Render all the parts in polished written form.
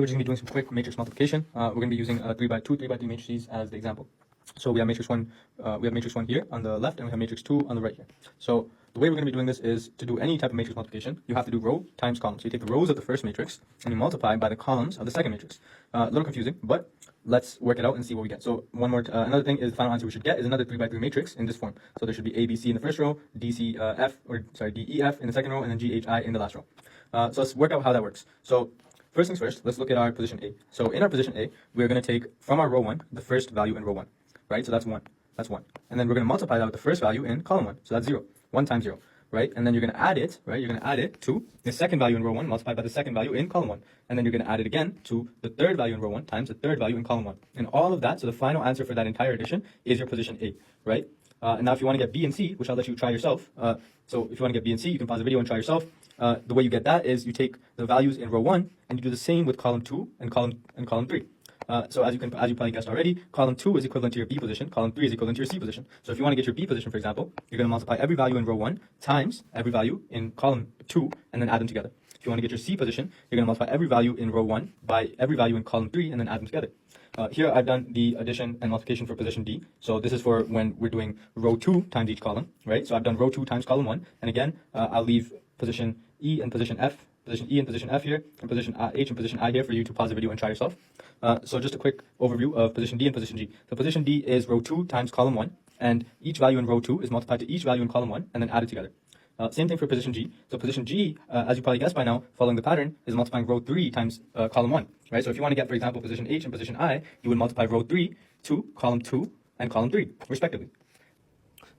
We're just going to be doing some quick matrix multiplication. We're going to be using 3 by 2, 3 by 3 matrices as the example. So we have matrix 1, here on the left, and we have matrix 2 on the right here. So the way we're going to be doing this is to do any type of matrix multiplication, you have to do row times column. So you take the rows of the first matrix and you multiply by the columns of the second matrix. A little confusing, but let's work it out and see what we get. So another thing is the final answer we should get is another 3 by 3 matrix in this form. So there should be A, B, C in the first row, D, E, F in the second row, and then G, H, I in the last row. So let's work out how that works. So first things first, let's look at our position A. So in our position A, we're going to take from our row 1 the first value in row 1, right? So that's 1. That's 1. And then we're going to multiply that with the first value in column 1. So that's 0. 1 times 0, right? And then you're going to add it, right? You're going to add it to the second value in row 1 multiplied by the second value in column 1. And then you're going to add it again to the third value in row 1 times the third value in column 1. And all of that, so the final answer for that entire addition is your position A, right? And now if you want to get B and C, which I'll let you try yourself, so if you want to get B and C, you can pause the video and try yourself. The way you get that is you take the values in row 1 and you do the same with column 2 and column 3. So as you probably guessed already, column 2 is equivalent to your B position, column 3 is equivalent to your C position. So if you want to get your B position, for example, you're going to multiply every value in row 1 times every value in column 2 and then add them together. If you want to get your C position, you're going to multiply every value in row 1 by every value in column 3 and then add them together. Here I've done the addition and multiplication for position D. So this is for when we're doing row 2 times each column, right? So I've done row 2 times column 1. And again, I'll leave position E and position F, position E and position F here, and position H and position I here for you to pause the video and try yourself. So just a quick overview of position D and position G. So position D is row 2 times column 1, and each value in row 2 is multiplied to each value in column 1 and then added together. Same thing for position G. So position G, as you probably guessed by now, following the pattern, is multiplying row 3 times column 1, right? So if you want to get, for example, position H and position I, you would multiply row 3 to column 2 and column 3, respectively.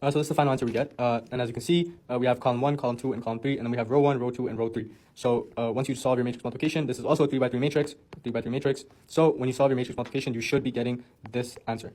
So this is the final answer we get. And as you can see, we have column 1, column 2, and column 3, and then we have row 1, row 2, and row 3. So once you solve your matrix multiplication, this is also a 3 by 3 matrix, 3 by 3 matrix. So when you solve your matrix multiplication, you should be getting this answer.